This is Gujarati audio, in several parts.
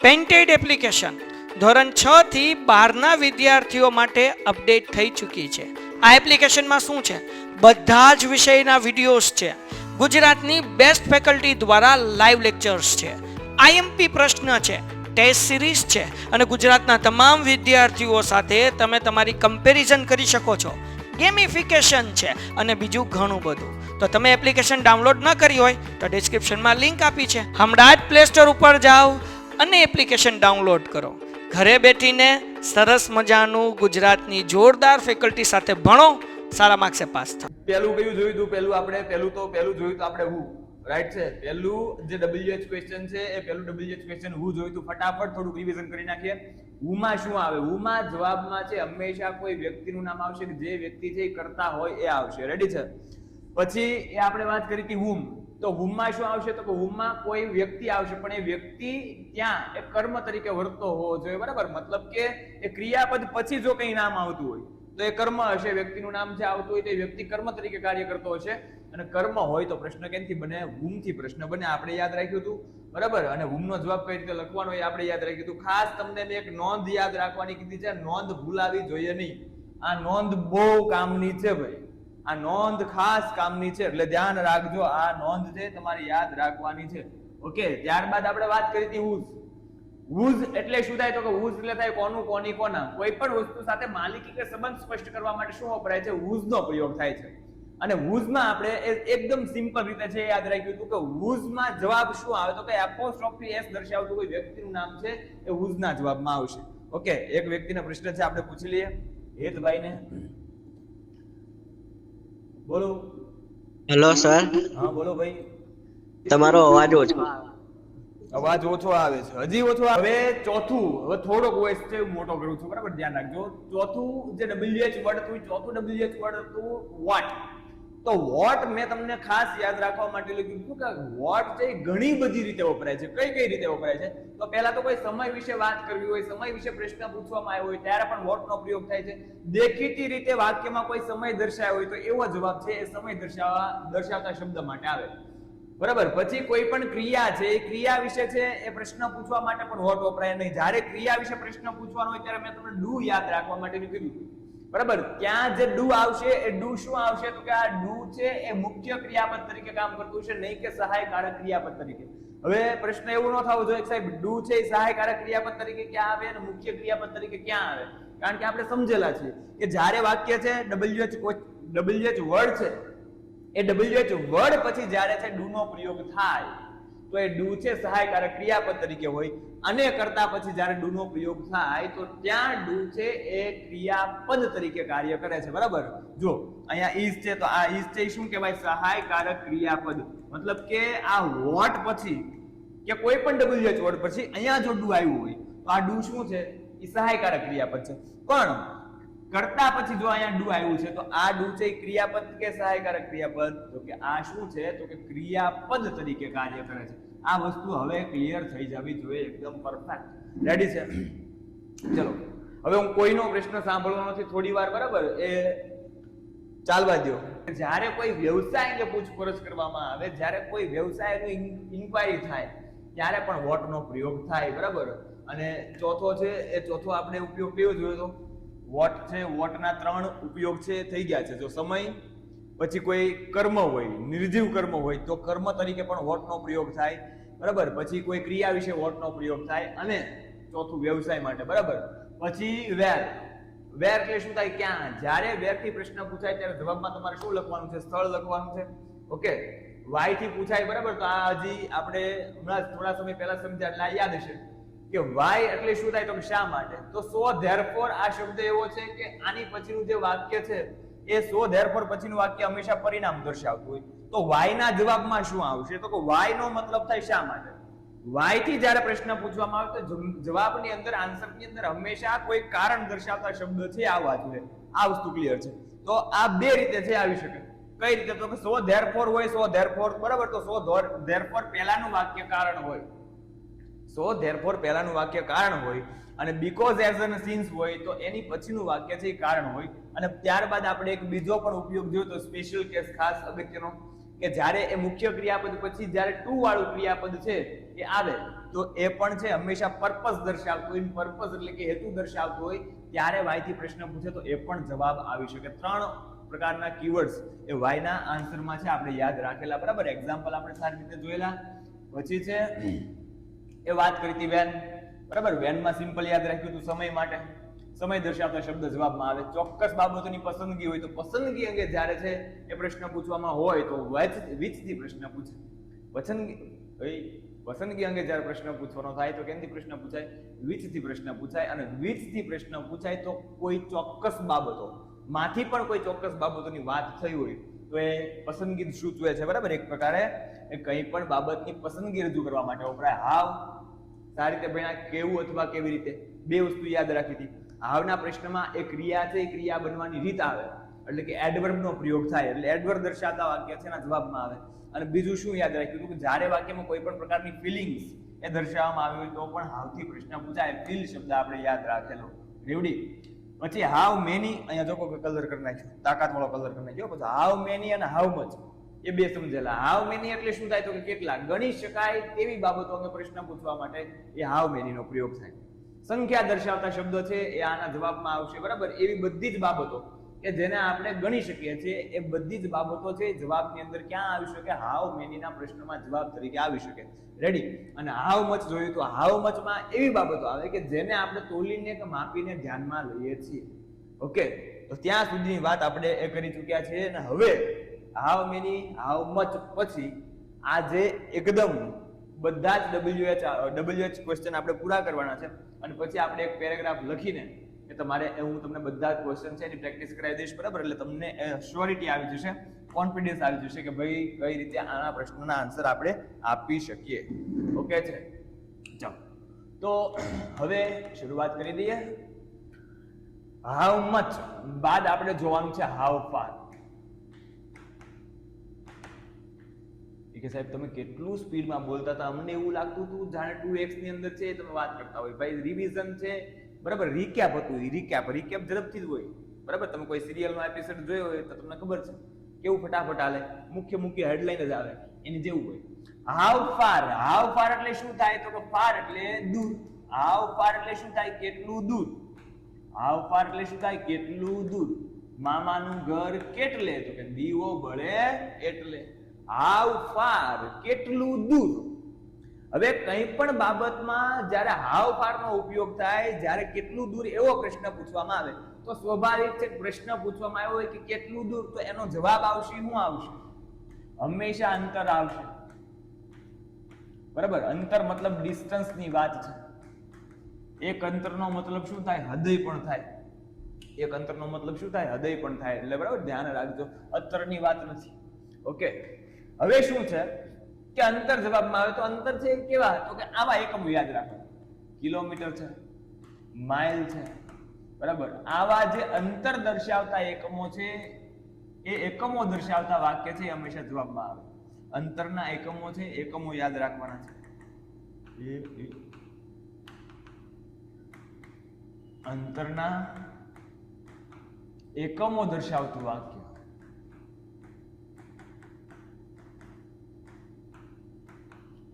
પેઇન્ટેડ એપ્લિકેશન ધોરણ 6 થી 12ના વિદ્યાર્થીઓ માટે અપડેટ થઈ ચૂકી છે. આ એપ્લિકેશનમાં શું છે? બધા જ વિષયના વિડીયોઝ છે. ગુજરાતની બેસ્ટ ફેકલ્ટી દ્વારા લાઈવ લેક્ચર્સ છે. આઈએમપી પ્રશ્ન છે, ટેસ્ટ સિરીઝ છે અને ગુજરાતના તમામ વિદ્યાર્થીઓ સાથે તમે તમારી કમ્પેરિઝન કરી શકો છો. ગેમિફિકેશન છે અને બીજું ઘણું બધું. તો તમે એપ્લિકેશન ડાઉનલોડ ન કરી હોય તો ડિસ્ક્રિપ્શનમાં લિંક આપી છે. હમણાં જ પ્લે સ્ટોર ઉપર જાઓ અને એપ્લિકેશન ડાઉનલોડ કરો. ઘરે બેઠીને સરસ મજાનું ગુજરાતની જોરદાર ફેકલ્ટી સાથે ભણો, સારા માર્ક્સે પાસ થાઓ. પહેલું કયું જોયું હતું? પહેલું જોયું તો આપણે હું રાઈટ છે. પહેલું જે WH ક્વેશ્ચન છે એ પહેલું WH ક્વેશ્ચન હું જોયું હતું. ફટાફટ થોડું રિવિઝન કરી નાખીએ. હુમાં શું આવે? હુમાં જવાબમાં છે હંમેશા કોઈ વ્યક્તિનું નામ આવશે કે જે વ્યક્તિ છે એ કરતા હોય એ આવશે. રેડી છે? પછી એ આપણે વાત કરી હતી હુમ. તો હુમમાં શું આવશે? તો હુમમાં કોઈ વ્યક્તિ આવશે, પણ એ વ્યક્તિ ત્યાં એક કર્મ તરીકે વર્તતો હોવો જોઈએ. બરાબર? મતલબ કે એ ક્રિયાપદ પછી જો કઈ નામ આવતું હોય તો એ કર્મ હશે. વ્યક્તિનું નામ જે આવતું હોય તો એ વ્યક્તિ કર્મ તરીકે કાર્ય કરતો હશે. અને કર્મ હોય તો પ્રશ્ન કેમથી બને? હુમથી પ્રશ્ન બને. આપણે યાદ રાખ્યું હતું. બરાબર? અને હુમનો જવાબ કઈ રીતે લખવાનો એ આપણે યાદ રાખ્યું હતું. ખાસ તમને મેં એક નોંધ યાદ રાખવાની કીધી છે. નોંધ ભૂલાવી જોઈએ નહીં. આ નોંધ બહુ કામની છે ભાઈ. આ નોંધ ખાસ કામની છે, એટલે ધ્યાન રાખજો. આ નોંધ છે તમારે યાદ રાખવાની છે. ઓકે. ત્યારબાદ આપણે વાત કરી હતી હુઝ. હુઝ એટલે શું થાય? તો કે હુઝ એટલે થાય કોનું, કોની, કોના. કોઈ પણ વસ્તુ સાથે માલિકી કે સંબંધ સ્પષ્ટ કરવા માટે શું વપરાય છે? હુઝનો પ્રયોગ થાય છે. અને હુઝમાં આપણે એકદમ સિમ્પલ રીતે છે યાદ રાખ્યું હતું કે હુઝમાં જવાબ શું આવે? તો કે એપોસ્ટ્રોફી એસ દર્શાવતું કોઈ વ્યક્તિનું નામ છે એ હુઝના જવાબમાં આવશે. ઓકે. એક વ્યક્તિનો પ્રશ્ન છે, આપણે પૂછી લઈએ હેતભાઈને. બોલો. હેલો સર, હા બોલો ભાઈ. તમારો અવાજ ઓછો આવે. અવાજ ઓછો આવે છે, હજી ઓછો આવે. હવે ચોથું, હવે થોડોક વોઇસ છે મોટો કરું છું. બરાબર? ધ્યાન રાખજો. ચોથું જે WH વર્ડ હતું, ચોથું WH વર્ડ હતું વોટ. તો વોટ મેં તમને ખાસ યાદ રાખવા માટે લખ્યું હતું કે વોટ છે ઘણી બધી રીતે વપરાય છે. કઈ રીતે વપરાય છે? તો પહેલા તો કોઈ સમય વિશે વાત કરવી હોય, સમય વિશે પ્રશ્ન પૂછવામાં આવ્યો હોય ત્યારે પણ વોટનો પ્રયોગ થાય છે. દેખીતી રીતે વાક્યમાં કોઈ સમય દર્શાવ્યો હોય તો એવો જવાબ છે એ સમય દર્શાવતા શબ્દ માટે આવે. બરાબર? પછી કોઈ પણ ક્રિયા છે, એ ક્રિયા વિશે છે એ પ્રશ્ન પૂછવા માટે પણ વોટ વપરાય નહીં. જ્યારે ક્રિયા વિશે પ્રશ્ન પૂછવાનો હોય ત્યારે મેં તમને ડુ યાદ રાખવા માટે કીધું. બરાબર? ત્યાં જે ડુ આવશે એ ડુ શું આવશે? તો કે આ ડુ છે એ મુખ્ય ક્રિયાપદ તરીકે કામ કરતું છે, નહીં કે સહાયકારક ક્રિયાપદ તરીકે. હવે પ્રશ્ન એવું ન થવો જોઈએ કે સાહેબ ડુ છે એ સહાયકારક ક્રિયાપદ તરીકે ક્યાં આવે અને મુખ્ય ક્રિયાપદ તરીકે ક્યાં આવે. કારણ કે આપણે સમજેલા છીએ કે જ્યારે વાક્ય છે WH વર્ડ છે એ WH વર્ડ પછી જ્યારે છે ડુ નો પ્રયોગ થાય તો એ ડુ છે સહાયકારક ક્રિયાપદ તરીકે હોય, અને કરતા પછી જ્યારે ડુ નો પ્રયોગ થાય તો ત્યાં ડુ છે એ ક્રિયાપદ તરીકે કાર્ય કરે છે. બરાબર? જો અહીંયા ઇઝ છે તો આ ઇઝ છે એ શું કહેવાય? સહાયકારક ક્રિયાપદ. મતલબ કે આ વોટ પછી કે કોઈ પણ WH વર્ડ પછી અહીંયા જો ડુ આવ્યું હોય તો આ ડુ શું છે? એ સહાયકારક ક્રિયાપદ છે. પણ કરતા પછી જો અહીંયા ડુ આવ્યું છે તો આ ડુ છે એ ક્રિયાપદ કે સહાયકારક ક્રિયાપદ? તો કે આ શું છે? તો કે ક્રિયાપદ તરીકે કાર્ય કરે છે. આ વસ્તુ હવે ક્લિયર થઈ જવી જોઈએ, એકદમ પરફેક્ટ. રેડી છે? ચલો હવે હું કોઈનો પ્રશ્ન સાંભળવાનો નથી થોડી વાર. બરાબર? એ ચાલવા દો. જ્યારે કોઈ વ્યવસાયને પૂછપરછ કરવામાં આવે, જ્યારે કોઈ વ્યવસાયનું ઇન્ક્વાયરી થાય ત્યારે પણ વોટનો પ્રયોગ થાય. બરાબર? અને ચોથો છે એ ચોથો આપણે ઉપયોગ કયો જોયો તો? વોટ છે. વોટના 3 ઉપયોગ છે થઈ ગયા છે. જો સમય, પછી કોઈ કર્મ હોય, નિર્જીવ કર્મ હોય તો કર્મ તરીકે પણ વોટનો પ્રયોગ થાય. બરાબર? પછી કોઈ ક્રિયા વિશે વોટનો પ્રયોગ થાય, અને ચોથું વ્યવસાય માટે. બરાબર? પછી વેર. વેર એટલે શું થાય? ક્યાં. જ્યારે વેર થી પ્રશ્ન પૂછાય ત્યારે જવાબમાં તમારે શું લખવાનું છે? સ્થળ લખવાનું છે. ઓકે. વાય થી પૂછાય. બરાબર? તો આ હજી આપણે હમણાં થોડા સમય પહેલા સમજ્યા એટલે યાદ હશે કે વાય એટલે શું થાય? તો શા માટે. તો સો ધેરફોર આ શબ્દ એવો છે કે આની પછીનું જે વાક્ય છે એ સો ધેરફોર પછીનું વાક્ય હંમેશા પરિણામ દર્શાવતું હોય. તો વાય ના જવાબમાં શું આવશે? તો કે વાય નો મતલબ થાય શા માટે. વાય થી જ્યારે પ્રશ્ન પૂછવામાં આવે તો જવાબની અંદર, આન્સરની અંદર હંમેશા કોઈ કારણ દર્શાવતા શબ્દ છે આવવા જોઈએ. આ વસ્તુ ક્લિયર છે? તો આ બે રીતે છે આવી શકે. કઈ રીતે? તો કે સો ધેરફોર હોય, સો ધેરફોર. બરાબર? તો સો ધેરફોર પહેલાનું વાક્ય કારણ હોય, સો ધેરફોર પહેલાનું વાક્ય કારણ હોય, અને બીકોઝ એઝ એન સિન્સ હોય તો એની પછીનું વાક્ય છે એ કારણ હોય. અને ત્યારબાદ આપણે એક બીજો પણ ઉપયોગ જોયો તો સ્પેશિયલ કેસ, ખાસ અગત્યનો, કે જ્યારે એ મુખ્ય ક્રિયાપદ પછી જ્યારે ટુ વાળું ક્રિયાપદ છે એ આવે તો એ પણ છે હંમેશા પર્પસ દર્શાવતો હોય, પર્પસ એટલે કે હેતુ દર્શાવતો હોય ત્યારે વાય થી પ્રશ્ન પૂછે તો એ પણ જવાબ આવી શકે. 3 પ્રકારના કીવર્ડ્સ એ વાય ના આન્સરમાં છે, આપણે યાદ રાખેલા. બરાબર, એક્ઝામ્પલ આપણે સારી રીતે જોયેલા. પછી છે એ વાત કરી હતી વેન. બરાબર, વેનમાં સિમ્પલ યાદ રાખ્યું હતું સમય માટે, સમય દર્શાવતા શબ્દ જવાબમાં આવે. ચોક્કસ બાબતોની પસંદગી હોય તો પસંદગી અંગે જ્યારે છે એ પ્રશ્ન પૂછવામાં હોય તો which થી પ્રશ્ન પૂછે. પસંદગી અંગે જ્યારે પ્રશ્ન પૂછવાનો થાય તો કેમથી પ્રશ્ન પૂછાય? which થી પ્રશ્ન પૂછાય. અને which થી પ્રશ્ન પૂછાય તો કોઈ ચોક્કસ બાબતો માંથી પણ કોઈ ચોક્કસ બાબતોની વાત થઈ હોય તો એ પસંદગી સૂચવે છે. બરાબર, એક પ્રકારે એ કંઈ પણ બાબતની પસંદગી રજૂ કરવા માટે વપરાય. હાવ સારી રીતે ભણ્યા, કેવું અથવા કેવી રીતે, બે વસ્તુ યાદ રાખી હતી. હાવના પ્રશ્નમાં એક ક્રિયા છે, એ ક્રિયા બનવાની રીત આવે એટલે કે એડવર્બ નો પ્રયોગ થાય એટલે એડવર્બ દર્શાવતા વાક્ય છે એના જવાબમાં આવે. અને બીજું શું યાદ રાખ્યું હતું કે જ્યારે વાક્યમાં કોઈ પણ પ્રકારની ફિલિંગ્સ એ દર્શાવવામાં આવી હોય તો પણ હાવથી પ્રશ્ન પૂછાય. ફીલ શબ્દ આપણે યાદ રાખેલો. રેવડી. પછી હાવ મેની, અહીંયા જો કોઈ કલર કરી નાખ્યો, તાકાત વાળો કલર કરી નાખ્યો. પછી હાવ મેની અને હાવ મચ એ બે સમજેલા. હાવ મેની એટલે શું થાય તો કે કેટલા, ગણી શકાય તેવી બાબતો અંગે પ્રશ્ન પૂછવા માટે એ હાવ મેનીનો પ્રયોગ થાય. સંખ્યા દર્શાવતા શબ્દો છે એ આના જવાબમાં આવશે. બરાબર, એવી બધી જ બાબતો કે જેને આપણે ગણી શકીએ છીએ એ બધી જ બાબતો છે જવાબની અંદર ક્યાં આવી શકે? હાવ મેનીના પ્રશ્નમાં જવાબ તરીકે આવી શકે. રેડી. અને હાવ મચ જોયું તો હાવ મચમાં એવી બાબતો આવે કે જેને આપણે તોલીને કે માપીને ધ્યાનમાં લઈએ છીએ. ઓકે, તો ત્યાં સુધીની વાત આપણે એ કરી ચૂક્યા છીએ. અને હવે હાવ મેની, હાવ મચ પછી આ જે એકદમ બધા જ WH ક્વેશ્ચન આપણે પૂરા કરવાના છે અને પછી આપણે એક પેરેગ્રાફ લખીને કે તમારે હું તમને બધા જ ક્વેશ્ચન છે એની પ્રેક્ટિસ કરાવી દઈશ. બરાબર, એટલે તમને શ્યોરિટી આવી જશે, કોન્ફિડન્સ આવી જશે કે ભાઈ કઈ રીતે આના પ્રશ્નોના આન્સર આપણે આપી શકીએ. ઓકે છે, ચાલો તો હવે શરૂઆત કરી દઈએ. હાઉ મચ બાદ આપણે જોવાનું છે હાઉ ફાર. કે સાહેબ તમે કેટલું સ્પીડમાં બોલતા હતા, અમને એવું લાગતું હતું જાણે 2x ની અંદર છે તમે વાત કરતા હોય. ભાઈ રિવિઝન છે, બરાબર, રીકેપ હતું. રીકેપ ઝડપથી જ હોય. બરાબર, તમે કોઈ સિરિયલનો એપિસોડ જોયો હોય તો તમને ખબર છે કેવું ફટાફટ હાલે, મુખ્ય હેડલાઇન જ આવે એની જેવું હોય. હાઉ ફાર, હાઉ ફાર એટલે શું થાય તો કે ફાર એટલે દૂર. હાઉ ફાર એટલે શું થાય? કેટલું દૂર. હાઉ ફાર એટલે શું થાય? કેટલું દૂર. મામાનું ઘર કેટલે તો કે દીવો બળે એટલે. હાઉ ફાર, કેટલું દૂર. હવે કંઈ પણ બાબતમાં જ્યારે હાઉ ફાર નો ઉપયોગ થાય, જ્યારે કેટલું દૂર એવો પ્રશ્ન પૂછવામાં આવે તો સ્વાભાવિક છે પ્રશ્ન પૂછવામાં આવ્યો હોય કે કેટલું દૂર, તો એનો જવાબ આવશે શું આવશે? હંમેશા અંતર આવશે. બરાબર, અંતર મતલબ ડિસ્ટન્સ ની વાત છે. એક અંતરનો મતલબ શું થાય? હૃદય પણ થાય. એક અંતરનો મતલબ શું થાય? હૃદય પણ થાય. એટલે બરાબર ધ્યાન રાખજો, અંતરની વાત નથી. ઓકે, હવે શું છે કે અંતર જવાબમાં આવે તો અંતર છે કેવા તો કે આવા એકમો યાદ રાખો. કિલોમીટર છે, માઇલ છે, બરાબર. આવા જે અંતર દર્શાવતા એકમો છે એ એકમો દર્શાવતા વાક્ય છે એ હંમેશા જવાબમાં આવે. અંતરના એકમો છે, એકમો યાદ રાખવાના છે. અંતરના એકમો દર્શાવતું વાક્ય.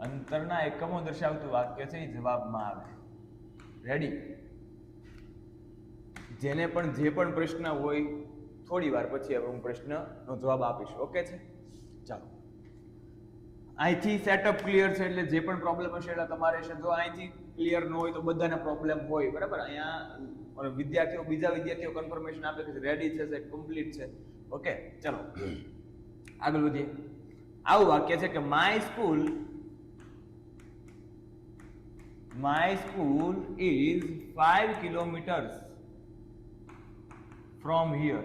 અંતરના એકમો દર્શાવતું વાક્ય છે એ જવાબમાં આવે. રેડી. જેને પણ જે પણ પ્રશ્ન હોય થોડી વાર પછી હવે હું પ્રશ્નનો જવાબ આપીશ. ઓકે છે, ચાલો. અહીંથી સેટઅપ ક્લિયર છે એટલે જે પણ પ્રોબ્લેમ હશે એટલે તમારે છે. જો અહીંથી ક્લિયર ન હોય તો બધાને પ્રોબ્લેમ હોય. બરાબર, અહીંયા વિદ્યાર્થીઓ બીજા વિદ્યાર્થીઓ કન્ફર્મેશન આપે કે રેડી છે, કમ્પ્લીટ છે. ઓકે, ચલો આગળ વધીએ. આવું વાક્ય છે કે my school is 5 kilometers from here.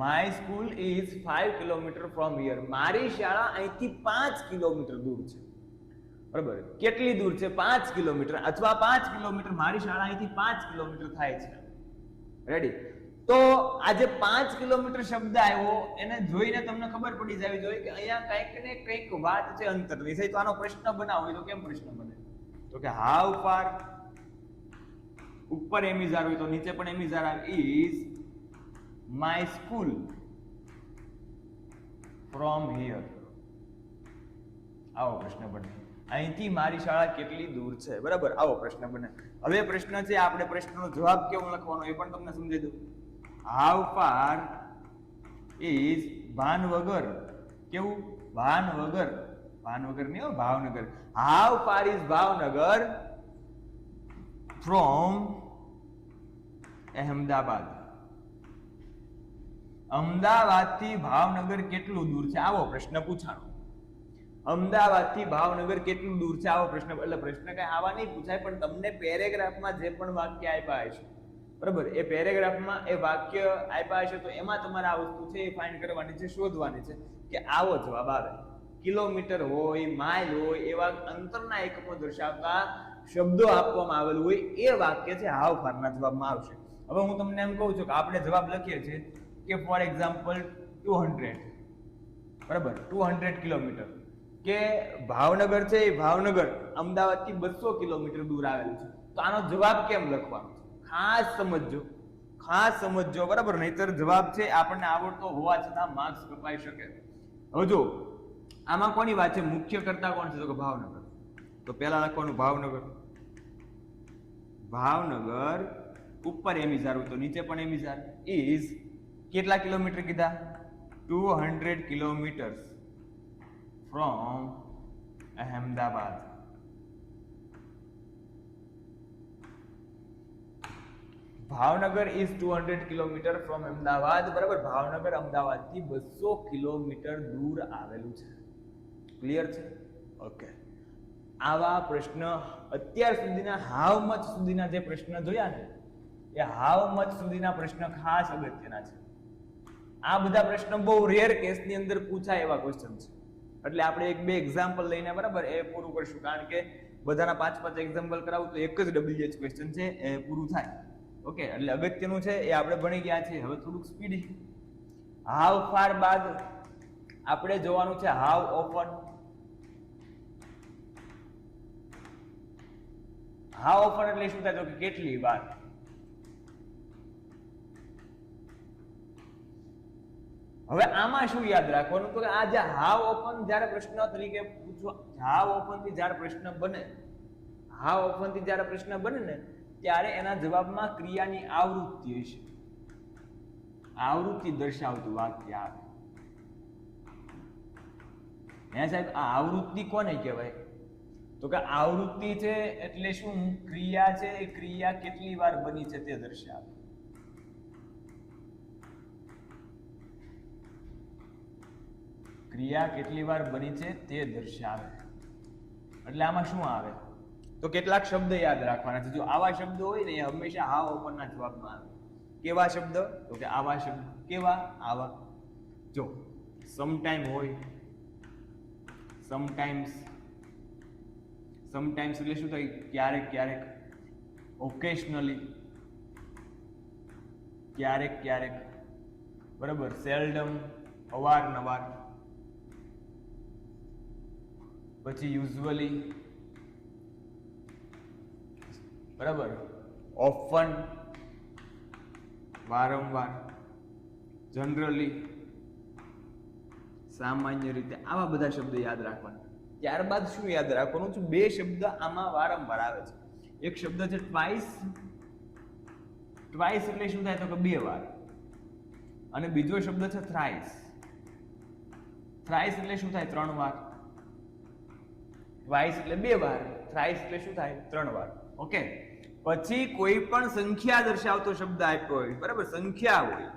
My school is 5 kilometers from here. મારી શાળા અહીંથી 5 કિલોમીટર દૂર છે. બરાબર, કેટલી દૂર છે? 5 કિલોમીટર અથવા 5 કિલોમીટર. મારી શાળા અહીંથી 5 કિલોમીટર થાય છે. રેડી. તો આ જે 5 કિલોમીટર શબ્દ આવ્યો એને જોઈને તમને ખબર પડી જવી જોઈએ કે અહીંયા કંઈક ને કંઈક વાત છે અંતરની. થઈ તો આનો પ્રશ્ન બનાવો તો કેમ પ્રશ્ન બને? તો કે હાઉ ફાર, ઉપર એમિઝાર હોય તો નીચે પણ એમિઝાર આવે. Is my school from here, આવો પ્રશ્ન બને. અહીંથી મારી શાળા કેટલી દૂર છે? બરાબર, આવો પ્રશ્ન બને. હવે પ્રશ્ન છે, આપણે પ્રશ્નનો જવાબ કેવો લખવાનો એ પણ તમને સમજાવી દઉં. હાઉ ફાર ઇઝ ભાનવગર, કેવું? ભાનવગર, ભાનવગર નહીં હો, Bhavnagar. How far is Bhavnagar from Ahmedabad? અમદાવાદથી ભાવનગર કેટલું દૂર છે? આવો પ્રશ્ન પૂછાણો. અમદાવાદથી ભાવનગર કેટલું દૂર છે? આવો પ્રશ્ન. એટલે પ્રશ્ન કઈ આવા નહીં પૂછાય, પણ તમને પેરેગ્રાફમાં જે પણ વાક્ય આપ્યા હશે, બરાબર, એ પેરેગ્રાફમાં એ વાક્ય આપ્યા હશે તો એમાં તમારે આ વસ્તુ છે એ ફાઇન્ડ કરવાની છે, શોધવાની છે કે આવો જવાબ આવે. કિલોમીટર હોય, માઇલ હોય, એવા અંતરના એકમો દર્શાવતા શબ્દો આપવામાં આવેલું હોય એ વાક્ય છે હાઉ ફારના જવાબમાં આવશે. હવે હું તમને એમ કહું છું કે આપણે જવાબ લખીએ છીએ કે ફોર એક્ઝામ્પલ 200, બરાબર, 200 કિલોમીટર, કે ભાવનગર છે એ ભાવનગર અમદાવાદથી 200 કિલોમીટર દૂર આવેલું છે. તો આનો જવાબ કેમ લખવાનો છે? ખાસ સમજજો, ખાસ સમજજો, બરાબર, નહીતર જવાબ છે આપણને આવડતો હોવા છતાં માર્ક્સ કપાઈ શકે. હવે જો આમાં કોની વાત છે? મુખ્ય કરતા કોણ છે? તો કે ભાવનગર. તો પહેલા લખવાનું ભાવનગર. ભાવનગર ઉપર એમિઝાર હોય તો નીચે પણ એમિઝાર. ઇઝ કેટલા કિલોમીટર કીધા? 200 kilometres from Ahmedabad. Bhavnagar is 200 kilometre from Ahmedabad, બરાબર. ભાવનગર અમદાવાદથી 200 કિલોમીટર દૂર આવેલું છે. ક્લિયર છે? ઓકે. આવા પ્રશ્ન અત્યાર સુધીના હાઉ મચ સુધીના જે પ્રશ્ન જોયા ને એ હાઉ મચ સુધીના પ્રશ્ન ખાસ અગત્યના છે. આ બધા પ્રશ્ન બહુ રેર કેસની અંદર પૂછાય એવા ક્વેશ્ચન છે. એટલે આપણે એક બે એક્ઝામ્પલ લઈને, બરાબર, એ પૂરું કરશું, કારણ કે બધાના 5-5 એક્ઝામ્પલ કરાવું તો એક જ WH ક્વેશ્ચન છે એ પૂરું થાય. ઓકે, એટલે અગત્યનું છે એ આપણે ભણી ગયા છીએ. હવે થોડુંક સ્પીડ. હાઉ ફાર બાદ આપણે જોવાનું છે હાઉ ઓફન. હાઉ ઓફન એટલે શું થાય? તો કે કેટલી વાર. હવે આમાં શું યાદ રાખવાનું? તો કે આ જે હાઉ ઓફન જ્યારે પ્રશ્ન તરીકે પૂછવા, હાઉ ઓફન થી જ્યારે પ્રશ્ન બને, હાઉ ઓફન થી જ્યારે પ્રશ્ન બને ને ત્યારે એના જવાબમાં ક્રિયાની આવૃત્તિ હશે. આવૃત્તિ દર્શાવતું વાક્ય આવે. હે સાહેબ, આ આવૃત્તિ કોને કહેવાય? તો કે આવૃત્તિ છે એટલે શું? ક્રિયા છે, એ ક્રિયા કેટલી વાર બની છે તે દર્શાવે. ક્રિયા કેટલી વાર બની છે તે દર્શાવે. એટલે આમાં શું આવે? તો કેટલાક શબ્દ યાદ રાખવાના છે. જો આવા શબ્દો હોય ને એ હંમેશા હાઉ ઓફનના જવાબમાં આવે. કેવા શબ્દ? તો કે આવા શબ્દ. કેવા? આવા. જો સમટાઈમ હોય, સમટાઈમ્સ. સમટાઈમ્સ એટલે શું થાય? ક્યારેક ક્યારેક. ઓકેશનલી, ક્યારેક ક્યારેક, બરાબર. સેલ્ડમ, અવારનવાર. પછી યુઝ્યુઅલી, બરાબર. ઓફન, વારંવાર. જનરલી, સામાન્ય રીતે. આવા બધા શબ્દો યાદ રાખવાના. ત્યારબાદ શું યાદ રાખવાનું છે? બે શબ્દ આમાં વારંવાર આવે છે. એક શબ્દ છે ટ્વાઇસ. ટ્વાઇસ એટલે શું થાય? તો કે બે વાર. અને બીજો શબ્દ છે થ્રાઇસ. થ્રાઇસ એટલે શું થાય? 3 વાર. ટ્વાઇસ એટલે 2 વાર, થ્રાઇસ એટલે શું થાય? 3 વાર. ઓકે. પછી કોઈ પણ સંખ્યા દર્શાવતો શબ્દ આપ્યો હોય, બરાબર, સંખ્યા હોય,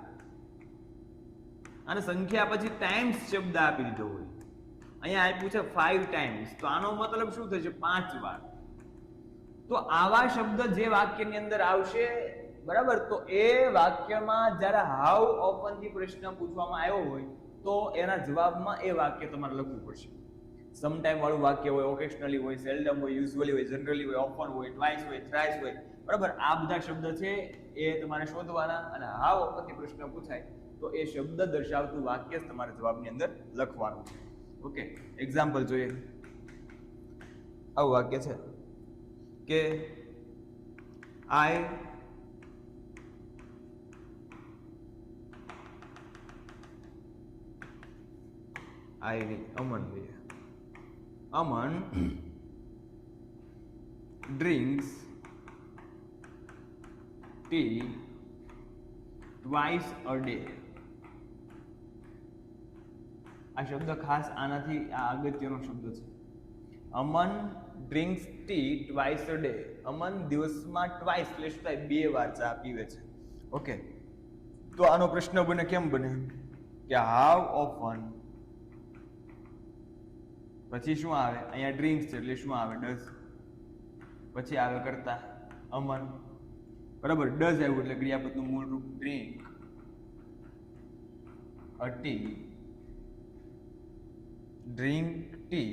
અને સંખ્યા પછી ટાઈમ્સ શબ્દ આપી દીધો હોય. અહીંયા આપ્યું છે 5 ટાઈમ્સ, તો આનો મતલબ શું થશે? 5 વાર. તો આવા શબ્દ જે વાક્યની અંદર આવશે, બરાબર, તો એ વાક્યમાં જ્યારે હાઉ ઓફન થી પ્રશ્ન પૂછવામાં આવ્યો હોય તો એના જવાબમાં એ વાક્ય તમારે લખવું પડશે. સમટાઈમ વાળું વાક્ય હોય, ઓકેશનલી હોય, સેલ્ડમ હોય, યુઝ્યુઅલી હોય, જનરલી હોય, ઓફન હોય, ટ્વાઇસ હોય, થ્રાઇસ હોય, બરાબર. આ બધા શબ્દ છે એ તમારે શોધવાના, અને હાઉ ઓફન થી પ્રશ્ન પૂછાય તો એ શબ્દ દર્શાવતું વાક્ય જ તમારે જવાબની અંદર લખવાનું છે. ઓકે, એક્ઝામ્પલ જોઈએ. આવું વાક્ય છે કે આઈ અમન drinks tea twice a day. આ શબ્દ ખાસ આનાથી આ અગત્યનો શબ્દ છે. Aman drinks tea twice a day. Aman દિવસમાં ટ્વાઇસ એટલે શું થાય? 2 વાર ચા પીવે છે. ઓકે, તો આનો પ્રશ્ન બને કેમ બને કે હાઉ ઓફન, પછી શું આવે? અહીંયા ડ્રિંક્સ છે એટલે શું આવે? ડઝ. પછી આવે કરતા અમન, બરાબર. ડઝ આવ્યું એટલે ક્રિયાપદનું મૂળ રૂપ drink a tea, drink tea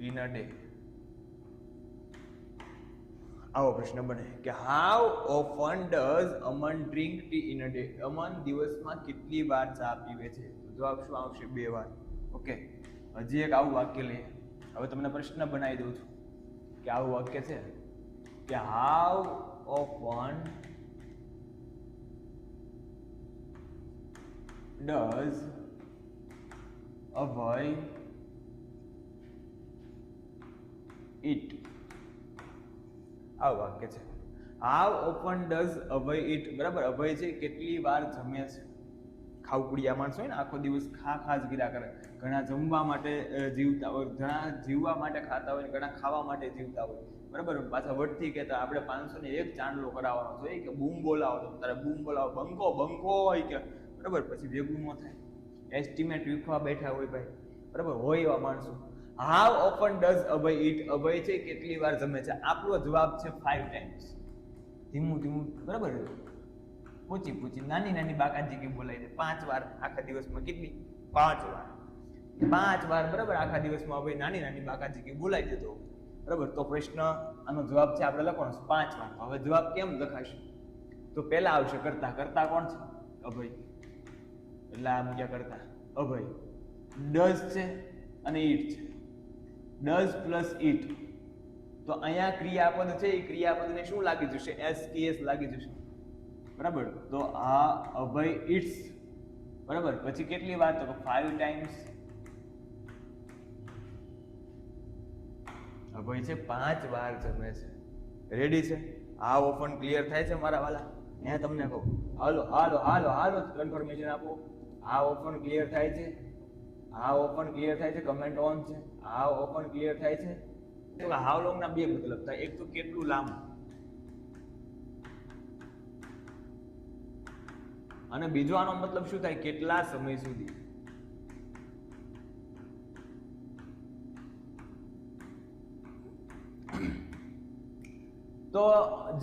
in a day. આવો પ્રશ્ન બને કે how often does Aman drink tea in a day. Aman દિવસમાં કેટલી વાર ચા પીવે છે? તો જવાબ શું આવશે? 2 વાર. ઓકે, હજી એક આવું વાક્ય લઈએ. હવે તમને પ્રશ્ન બનાવી દઉં છું કે આવું વાક્ય છે કે how often does Abhay eat? આવું વાક્ય છે. હાઉ ઓફન ડઝ અભય ઈટ, બરાબર. અભય છે કેટલી વાર જમે છે? ખાવકુડિયા માણસ હોય ને, આખો દિવસ ખા જ કર્યા કરે. ઘણા જમવા માટે જીવતા હોય, ઘણા જીવવા માટે ખાતા હોય, ઘણા ખાવા માટે જીવતા હોય, બરાબર. પાછા વટથી કહેતા આપણે 501 ચાંદલો કરાવવાનો જોઈએ કે બૂમ બોલાવો, તો તારે બૂમ બોલાવો, બંકો હોય કે, બરાબર. પછી ભેગું ન થાય, એસ્ટિમેટ વિખવા બેઠા હોય ભાઈ, બરાબર. હોય એવા માણસો. હાઉ ઓફન ડઝ અભય ઈટ? અભય છે કેટલી વાર જમે છે? આપણો જવાબ છે 5 ટાઈમ્સ. ધીમું, બરાબર. પૂછી નાની બાકાજી કે બોલાય છે 5 વાર આખા દિવસમાં. કેટલી? 5 વાર. 5 વાર, બરાબર. આખા દિવસમાં અભય નાની બાકાજી કે બોલાય દેતો, બરાબર. તો પ્રશ્ન આનો જવાબ છે આપણે લખવાનો 5 વાર. હવે જવાબ કેમ લખાશે? તો પહેલા આવશે કરતા કોણ છે? અભય. એટલે આમ ક્યાં કરતા અભય. ડઝ છે અને ઈટ છે. ડઝ પ્લસ ઈટ, તો અહીંયા ક્રિયાપદ છે, એ ક્રિયાપદને શું લાગી જશે? એસ લાગી જશે, બરાબર. તો આ અભય ઈટ્સ, બરાબર. પછી કેટલી વાર? તો 5 ટાઈમ્સ. અભય છે 5 વાર જમે છે. રેડી છે? આ ઓફન ક્લિયર થાય છે મારા વાલા? અહીંયા તમને કહું, હાલો કન્ફર્મેશન આપો. આ ઓપન ક્લિયર થાય છે? આ ઓપન ક્લિયર થાય છે? કમેન્ટ ઓન છે. આ ઓપન ક્લિયર થાય છે? તો હાઉ લોંગ ના 2 મતલબ થાય. એક તો કેટલું લાંબુ, અને બીજો આનો મતલબ શું થાય? કેટલા સમય સુધી. તો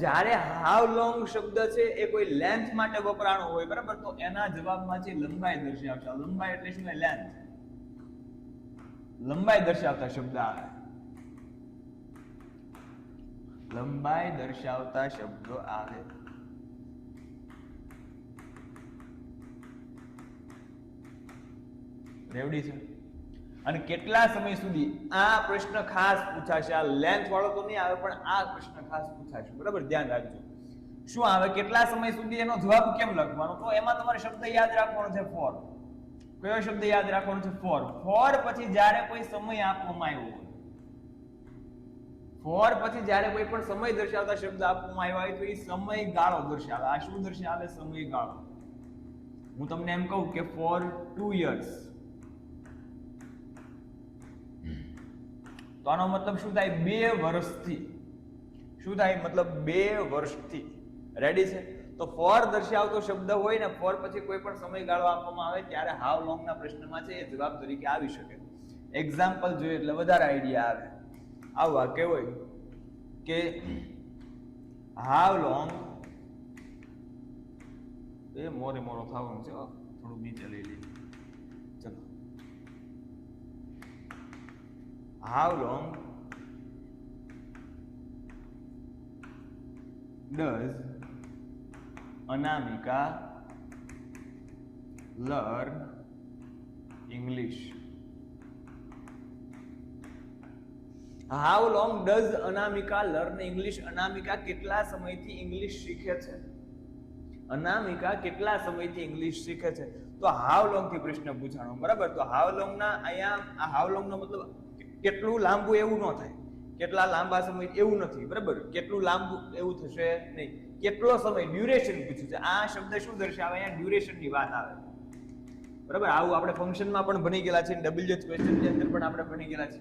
જ્યારે હાઉ લોંગ શબ્દ છે એ કોઈ લેન્થ માટે વપરાણો હોય, બરાબર, તો એના જવાબમાં છે લંબાઈ દર્શાવશે. લંબાઈ એટલે શું? લેન્થ. લંબાઈ દર્શાવતા શબ્દ આવે. લંબાઈ દર્શાવતા શબ્દો આવે. રેવડી છે? અને કેટલા સમય સુધી? આ પ્રશ્ન ખાસ પૂછાશે. આ લેન્થ વાળો તો નહીં આવે, પણ આ પ્રશ્ન ખાસ પૂછાશે, બરાબર. ધ્યાન રાખજો. શું આવે? કેટલા સમય સુધી? એનો જવાબ કેમ લખવાનો? તો એમાં તમારે શબ્દ યાદ રાખવાનો છે ફોર. કયો શબ્દ યાદ રાખવાનો છે? ફોર. ફોર પછી જ્યારે કોઈ સમય આપવામાં આવ્યો હોય, ફોર પછી જ્યારે કોઈ પણ સમય દર્શાવતા શબ્દ આપવામાં આવ્યો હોય તો એ સમયગાળો દર્શાવે. આ શું દર્શાવે? સમયગાળો. હું તમને એમ કહું કે ફોર 2 years, તો આનો મતલબ શું થાય? 2 વર્ષથી. શું થાય? મતલબ 2 વર્ષથી. રેડી છે? તો ફોર દર્શાવતો શબ્દ હોય ને, ફોર પછી કોઈ પણ સમયગાળો આપવામાં આવે ત્યારે હાઉ લોંગ ના પ્રશ્નમાં છે એ જવાબ તરીકે આવી શકે. એક્ઝામ્પલ જોઈએ એટલે વધારે આઈડિયા આવે. આવું વાક્ય હોય કે હાઉ લોંગ, એ મોરો થવાનું છે, થોડું નીચે લઈ લઈએ. ચલો, how long does Anamika learn English? How long does Anamika learn English? અનામિકા કેટલા સમયથી ઇંગ્લિશ શીખે છે? અનામિકા કેટલા સમયથી ઇંગ્લિશ શીખે છે? તો હાવ લોંગ થી પ્રશ્ન પૂછાણો, બરાબર. તો હાવ લોંગ ના અહીંયા આ હાવ લોંગ નો મતલબ કેટલું લાંબુ એવું ન થાય, કેટલા લાંબા સમય એવું નથી, બરાબર. કેટલું લાંબુ એવું થશે નહીં, કેટલો સમય, ડ્યુરેશન પૂછ્યું છે. આ શબ્દ શું દર્શાવે? અહીંયા ડ્યુરેશન ની વાત આવે, બરાબર. આવું આપણે ફંક્શનમાં પણ ભણી ગયેલા છે, WH ક્વેશ્ચન ની અંદર પણ આપણે ભણી ગયેલા છે.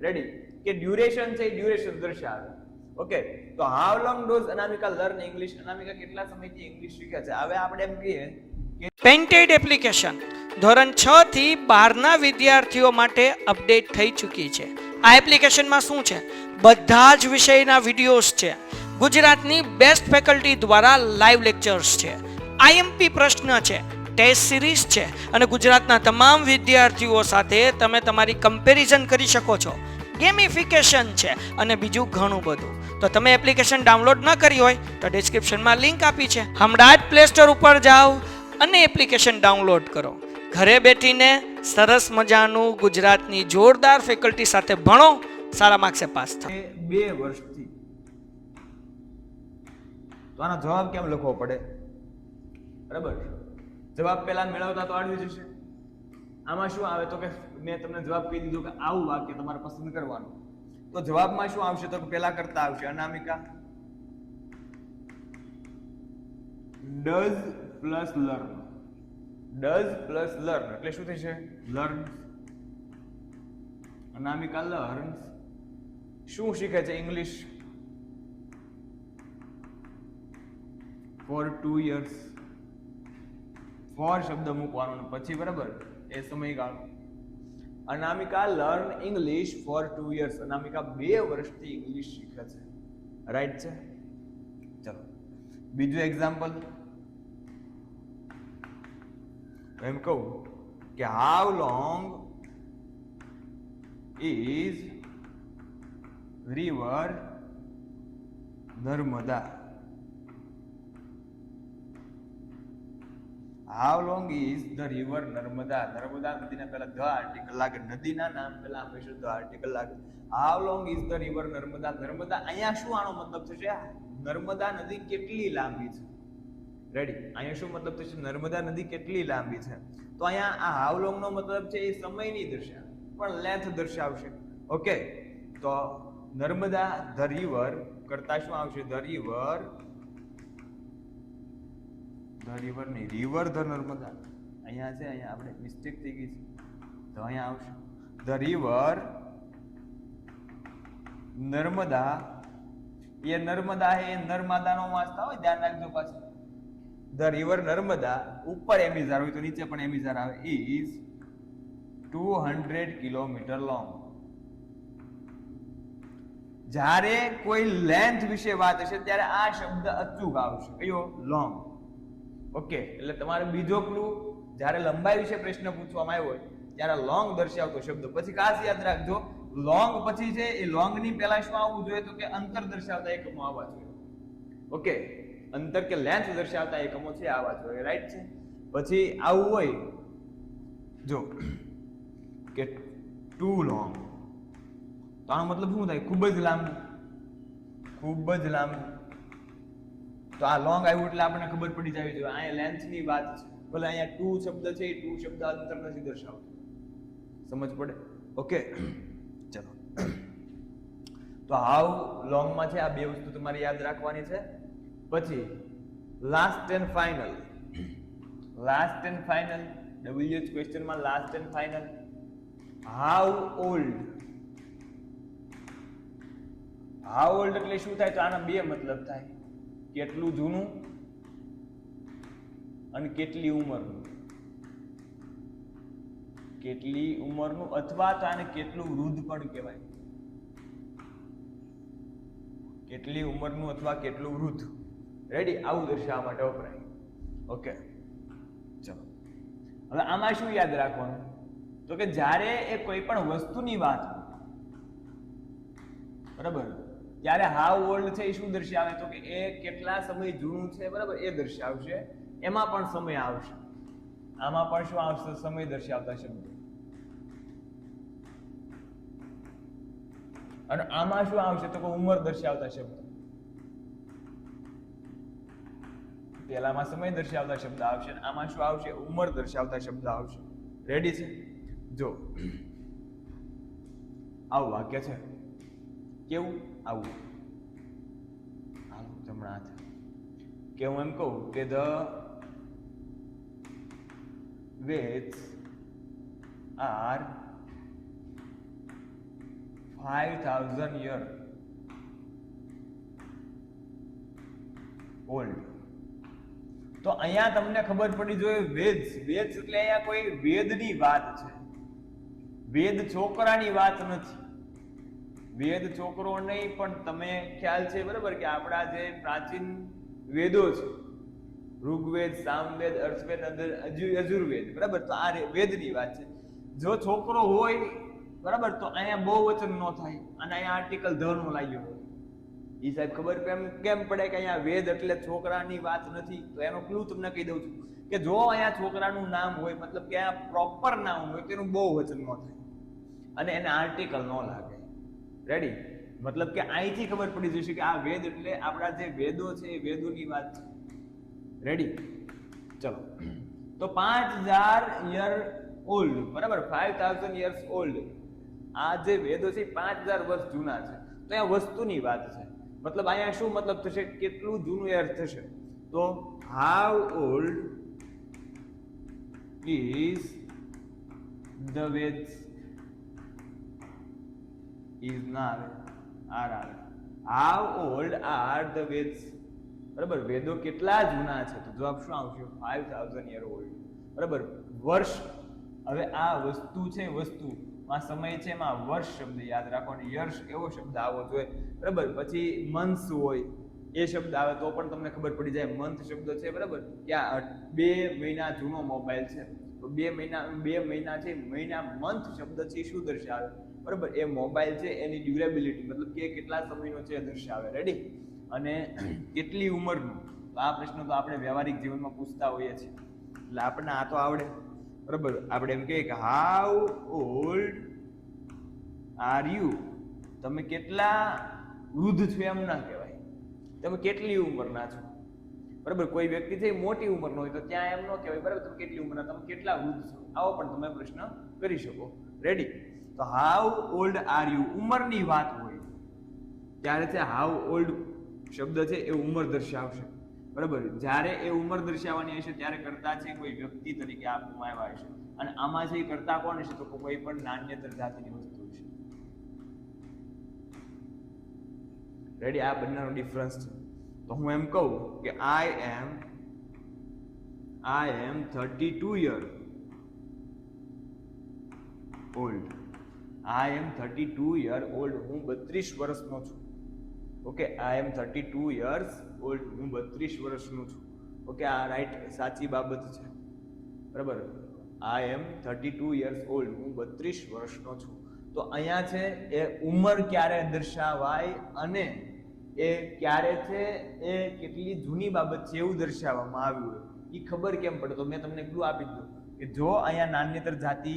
રેડી? કે ડ્યુરેશન છે એ ડ્યુરેશન દર્શાવે. ઓકે, તો how long does Anamika learn English? Anamika કેટલા સમયથી ઇંગ્લિશ શીખે છે? હવે આપણે એમ કહીએ કે પેન્ટેડ એપ્લિકેશન ધોરણ 6 થી 12 ના વિદ્યાર્થીઓ માટે અપડેટ થઈ ચૂકી છે. આ એપ્લિકેશનમાં શું છે? બધા જ વિષયના વિડીયોઝ છે, ગુજરાતની બેસ્ટ ફેકલ્ટી દ્વારા લાઈવ લેક્ચર્સ છે, આઈએમપી પ્રશ્ન છે, ટેસ્ટ સિરીઝ છે અને ગુજરાતના તમામ વિદ્યાર્થીઓ સાથે તમે તમારી કમ્પેરિઝન કરી શકો છો. ગેમિફિકેશન છે અને બીજું ઘણું બધું. તો તમે એપ્લિકેશન ડાઉનલોડ ન કરી હોય તો ડિસ્ક્રિપ્શનમાં લિંક આપી છે, હમણાં જ પ્લે સ્ટોર ઉપર જાઓ અને એપ્લિકેશન ડાઉનલોડ કરો. ઘરે બેઠીને સરસ મજાનું ગુજરાતની જોરદાર ફેકલ્ટી સાથે ભણો, સારા માર્ક્સે પાસ થાઓ. 2 વર્ષથી. તો આનો જવાબ કેમ લખવો પડે? બરાબર, જવાબ પહેલા મેળવતા તો આવડી જશે. આમાં શું આવે તો કે મેં તમને જવાબ કહી દીધો કે આવું વાક્ય તમારે પસંદ કરવાનું. તો જવાબમાં શું આવશે? તો પહેલા કરતા આવશે Anamika does plus learn. Does plus learn એટલે શું થશે? લર્ન. અનામિકા લર્ન્સ શું શીખે છે? English four 2 years. ફોર શબ્દ મૂકવાનો પછી, બરાબર, એ સમયગાળો. અનામિકા લર્ન ઇંગ્લિશ ફોર 2 years. અનામિકા 2 વર્ષથી ઇંગ્લિશ શીખે છે. રાઈટ છે? ચલો બીજું એક્ઝામ્પલ એમ કહું કે how long is river Narmada? How long is the river Narmada? Narmada નદીના પહેલા ધ આર્ટિકલ લાગે, નદીના નામ પહેલા હંમેશા ધ આર્ટિકલ લાગે. How long is the river Narmada? Narmada અહીંયા શું આનો મતલબ થશે? નર્મદા નદી કેટલી લાંબી છે? રેડી? અહીંયા શું મતલબ થશે? નર્મદા નદી કેટલી લાંબી છે? તો અહીંયા આ હાઉ લોંગ નો મતલબ છે એ સમય નહીં દર્શાવે પણ લેન્થ દર્શાવશે. ઓકે, તો નર્મદા ધ રિવર કરતા શું આવશે? The river. ધ રિવર નહીં, રિવર ધ નર્મદા. અહીંયા છે, અહીંયા આપણે મિસ્ટેક થઈ ગઈ છે, તો અહીંયા આવશે ધ રિવર નર્મદા. એ નર્મદા હે, નર્મદાનો વાંચતા હોય, ધ્યાન રાખજો પાછું. ધ રિવર નર્મદા ઉપર એમિઝાર હોય તો નીચે પણ એમિઝાર આવે. Is 200 kilometre long. જ્યારે કોઈ લેન્થ વિશે વાત હશે ત્યારે આ શબ્દ અચૂક આવશે. કયો? લોંગ. ઓકે, એટલે તમારે બીજો ક્લુ, જ્યારે લંબાઈ વિશે પ્રશ્ન પૂછવામાં આવ્યો હોય ત્યારે લોંગ દર્શાવતો શબ્દ. પછી ખાસ યાદ રાખજો, લોંગ પછી છે એ લોંગ ની પહેલા શું આવવું જોઈએ? તો કે અંતર દર્શાવતા એકમો આવવા જોઈએ. ઓકે, અંતર કે લેન્થ દર્શાવતા એકમો છે આવવા જોઈએ. રાઈટ છે? પછી આવું હોય જો કે ટુ લોંગ, તો આનો મતલબ શું થાય? ખૂબ જ લાંબુ. ખૂબ જ લાંબુ. તો આ લોંગ આવ્યું એટલે આપણને ખબર પડી જવી જોઈએ અહીંયા લેન્થ ની વાત છે. ભલે અહીંયા ટુ શબ્દ છે, એ ટુ શબ્દ અંતર નથી દર્શાવતો. સમજ પડે? ઓકે, ચલો. તો હાઉ લોંગ માં છે આ બે વસ્તુ તમારે યાદ રાખવાની છે. પછી last and final. Last and final WH question માં last and final. How old. How old એટલે શું થાય? તો આના બે મતલબ થાય, કેટલું જૂનું અને કેટલી ઉંમરનું. કેટલી ઉંમરનું અથવા તો આને કેટલું વૃદ્ધ પણ કહેવાય. કેટલી ઉંમરનું અથવા કેટલું વૃદ્ધ. રેડી? આવું દર્શાવવા માટે વપરાય. ઓકે, ચલો. હવે આમાં શું યાદ રાખવાનું? તો કે જ્યારે એ કોઈ પણ વસ્તુની વાત, બરાબર, ત્યારે હાઉ ઓલ્ડ છે એ શું દર્શાવે? તો કે એ કેટલા સમય જૂનું છે, બરાબર, એ દર્શાવશે. એમાં પણ સમય આવશે. આમાં પણ શું આવશે? સમય દર્શાવતા શબ્દ. અને આમાં શું આવશે? તો કે ઉંમર દર્શાવતા શબ્દ. પહેલામાં સમય દર્શાવતા શબ્દ આવશે અને આમાં શું આવશે? ઉંમર દર્શાવતા શબ્દ આવશે. રેડી છે? જો આવું વાક્ય છે. કેવું? આવું. હાલો જમણા હાથે કે હું એમ કહું કે the Veds are 5000 years old. તો અહીંયા તમને ખબર પડી જોઈએ વેદ્સ એટલે અહીંયા કોઈ વેદની વાત છે. વેદ છોકરાની વાત નથી. વેદ છોકરો નહીં, પણ તમે ખ્યાલ છે બરાબર કે આપણા જે પ્રાચીન વેદો છે, ઋગ્વેદ, સામવેદ, અર્થવેદ, યજુર્વેદ, બરાબર, તો આ વેદની વાત છે. જો છોકરો હોય બરાબર તો અહીંયા બહુ વચન ન થાય અને અહીંયા આર્ટિકલ ધ નો લાગ્યો હોય. એ સાહેબ ખબર કેમ પડે કે અહીંયા વેદ એટલે છોકરાની વાત નથી? તો એનો ક્લુ તમને કહી દઉં છું કે જો અહીંયા છોકરાનું નામ હોય, મતલબ કે આ પ્રોપર નામ હોય, તેનું બહુ વચન ન થાય અને એને આર્ટિકલ ન લાગે. રેડી? મતલબ કે અહીંથી ખબર પડી જશે કે આ વેદ એટલે આપણા જે વેદો છે એ વેદોની વાત છે. રેડી? ચલો, તો 5000 યર ઓલ્ડ, બરાબર, 5000 યર્સ ઓલ્ડ. આ જે વેદો છે 5000 વર્ષ જૂના છે. તો આ વસ્તુની વાત છે. મતલબ અહીંયા શું મતલબ થશે? કેટલું જૂનું યર થશે? તો how old is the Vedas is ના આવે, આર આવે. How old are the Vedas, બરાબર, વેદો કેટલા જૂના છે? તો જવાબ શું આવશે? 5000 યર ઓલ્ડ. બરાબર. વર્ષ, હવે આ વસ્તુ છે, વસ્તુ આ સમય છે, એમાં વર્ષ શબ્દ યાદ રાખો અને યર્સ એવો શબ્દ આવવો જોઈએ. બરાબર. પછી મંથ્સ હોય એ શબ્દ આવે તો પણ તમને ખબર પડી જાય. મંથ શબ્દ છે, બરાબર, ક્યાં 2 મહિના જૂનો મોબાઈલ છે તો 2 મહિના છે, મહિના, મંથ શબ્દ છે શું દર્શાવે? બરાબર, એ મોબાઈલ છે એની ડ્યુરેબિલિટી, મતલબ કે કેટલા સમયનો છે એ દર્શાવે. રેડી? અને કેટલી ઉંમરનું? તો આ પ્રશ્ન તો આપણે વ્યવહારિક જીવનમાં પૂછતા હોઈએ છીએ એટલે આપણને આ તો આવડે. બરાબર. આપણે એમ કહીએ કે હાઉ ઓલ્ડ આર યુ? તમે કેટલા વૃદ્ધ છો એમ ના કહેવાય, તમે કેટલી ઉંમરના છો. બરાબર. કોઈ વ્યક્તિ છે મોટી ઉંમરનો હોય તો ત્યાં એમ ન કહેવાય, બરાબર, તમે કેટલી ઉંમરના, તમે કેટલા વૃદ્ધ છો, આવો પણ તમે પ્રશ્ન કરી શકો. રેડી? તો હાઉ ઓલ્ડ આર યુ ઉંમરની વાત હોય ત્યારે છે હાઉ ઓલ્ડ શબ્દ છે એ ઉંમર દર્શાવશે. બરાબર. જ્યારે એ ઉંમર દર્શાવવાની હશે ત્યારે કરતા છે કોઈ વ્યક્તિ તરીકે આપવામાં આવ્યા હશે અને આમાં છે કરતા કોણ હશે? તો કોઈ પણ નાન્યતર જાતિની વસ્તુ હશે. રેડી? આ બંનેનો ડિફરન્સ છે. તો હું એમ કહું કે આઈ એમ 32 યર ઓલ્ડ. આઈ એમ 32 યર ઓલ્ડ. હું 32 વર્ષનો છું. ઓકે, આઈ એમ 32 યર્સ ઓલ્ડ. હું 32 વર્ષનો છું. ઓકે, આ રાઈટ, સાચી બાબત છે. બરાબર. આઈ એમ 32 યર્સ ઓલ્ડ. હું 32 વર્ષનો છું. તો અહીંયા છે એ ઉંમર ક્યારે દર્શાવાય અને એ ક્યારે છે એ કેટલી જૂની બાબત છે એવું દર્શાવવામાં આવ્યું હોય એ ખબર કેમ પડે? તો મેં તમને ક્લુ આપી દીધું કે જો અહીંયા નાન્યતર જાતિ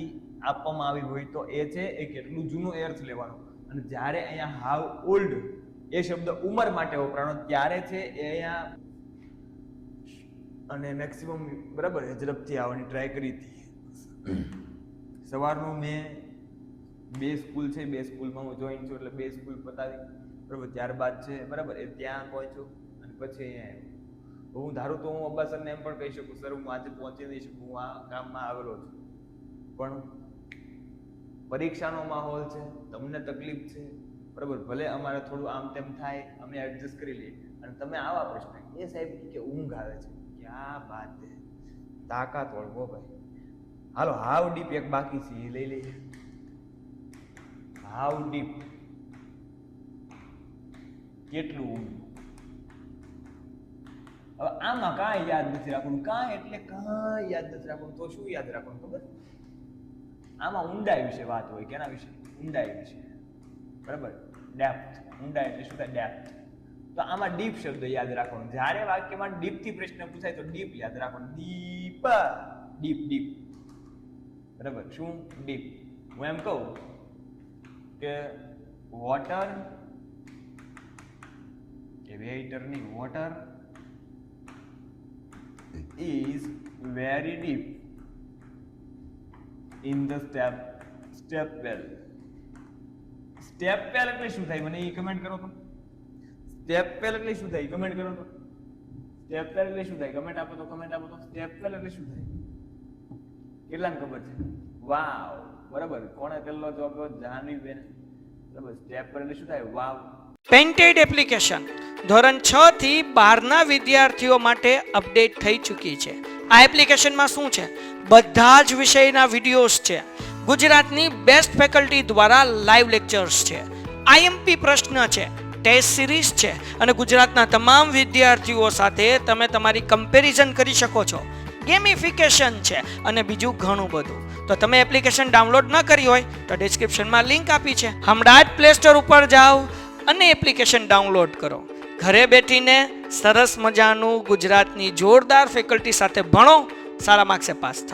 આપવામાં આવી હોય તો એ છે એ કેટલું જૂનું અર્થ લેવાનો, અને જ્યારે અહીંયા હાઉ ઓલ્ડ એ શબ્દ ઉંમર માટે વપરાણો ત્યારે છે એ અહીંયા, અને મેક્સિમમ, બરાબર, ઝડપથી આવવાની ટ્રાય કરી હતી. સવારનું મેં 2 સ્કૂલ છે, 2 સ્કૂલમાં હું જોઈન છું એટલે 2 સ્કૂલ પતાવી, બરાબર, ત્યારબાદ છે, બરાબર, એ ત્યાં પહોંચ્યો અને પછી અહીંયા આવ્યો. હું ધારું તો હું અબ્બા સરને એમ પણ કહી શકું, સર હું આજે પહોંચી નહીં શકું, હું આ કામમાં આવેલો છું, પણ પરીક્ષાનો માહોલ છે, તમને તકલીફ છે, બરાબર, ભલે અમારે થોડું આમ તેમ થાય, અમે એડજસ્ટ કરી લઈએ, અને તમે આવા પ્રશ્ન, એ સાહેબ કે ઊંઘ આવે છે, ક્યાં વાત છે, તાકાત વળવો ભાઈ. હાલો, હાવ ડીપ એક બાકી છે એ લઈ લઈએ. હાવ ડીપ, કેટલું ઊંડું. હવે આમાં કાંઈ યાદ નથી રાખવાનું, કાંઈ એટલે કાંઈ યાદ નથી રાખવાનું, તો શું યાદ રાખવાનું ખબર? આમાં ઊંડાઈ વિશે વાત હોય. કેના વિશે? ઊંડાઈ વિશે. બરાબર, ડેપ્થ. ઊંડાઈ એટલે શું થાય? ડેપ્થ. તો આમાં ડીપ શબ્દ યાદ રાખવાનો. જ્યારે વાક્યમાં ડીપ થી પ્રશ્ન પૂછાય તો ડીપ યાદ રાખવાનું. Deep, deep, deep. બરાબર, શું ડીપ? હું એમ કહું કે વોટર, કે વેઇટર ની water is very deep in the step well. Step well એટલે શું થાય મને એ કમેન્ટ કરો તો. સ્ટેપ વેલ એટલે શું થાય કમેન્ટ કરો તો. સ્ટેપ વેલ એટલે શું થાય કમેન્ટ આપો તો સ્ટેપ વેલ એટલે શું થાય કેટલાને ખબર છે? વાવ, બરાબર. કોણે પહેલો જવાબ આપ્યો? જાનવી બેન. બરાબર. સ્ટેપ વેલ એટલે શું થાય? વાવ. પેન્ટેડ એપ્લિકેશન ધોરણ 6 થી 12ના વિદ્યાર્થીઓ માટે અપડેટ થઈ ચૂકી છે. આ એપ્લિકેશનમાં શું છે? બધા જ વિષયના વિડીયોઝ છે. ગુજરાતની બેસ્ટ ફેકલ્ટી દ્વારા લાઈવ લેક્ચર્સ છે, આઈએમપી પ્રશ્ન છે, ટેસ્ટ સિરીઝ છે અને ગુજરાતના તમામ વિદ્યાર્થીઓ સાથે તમે તમારી કમ્પેરિઝન કરી શકો છો. ગેમિફિકેશન છે અને બીજું ઘણું બધું. તો તમે એપ્લિકેશન ડાઉનલોડ ન કરી હોય તો ડિસ્ક્રિપ્શનમાં લિંક આપી છે. હમણાં જ પ્લે સ્ટોર ઉપર જાઓ અને એપ્લિકેશન ડાઉનલોડ કરો. ઘરે બેઠીને સરસ મજાનું ગુજરાતની જોરદાર ફેકલ્ટી સાથે ભણો, સારા માર્ક્સે પાસ થાઓ.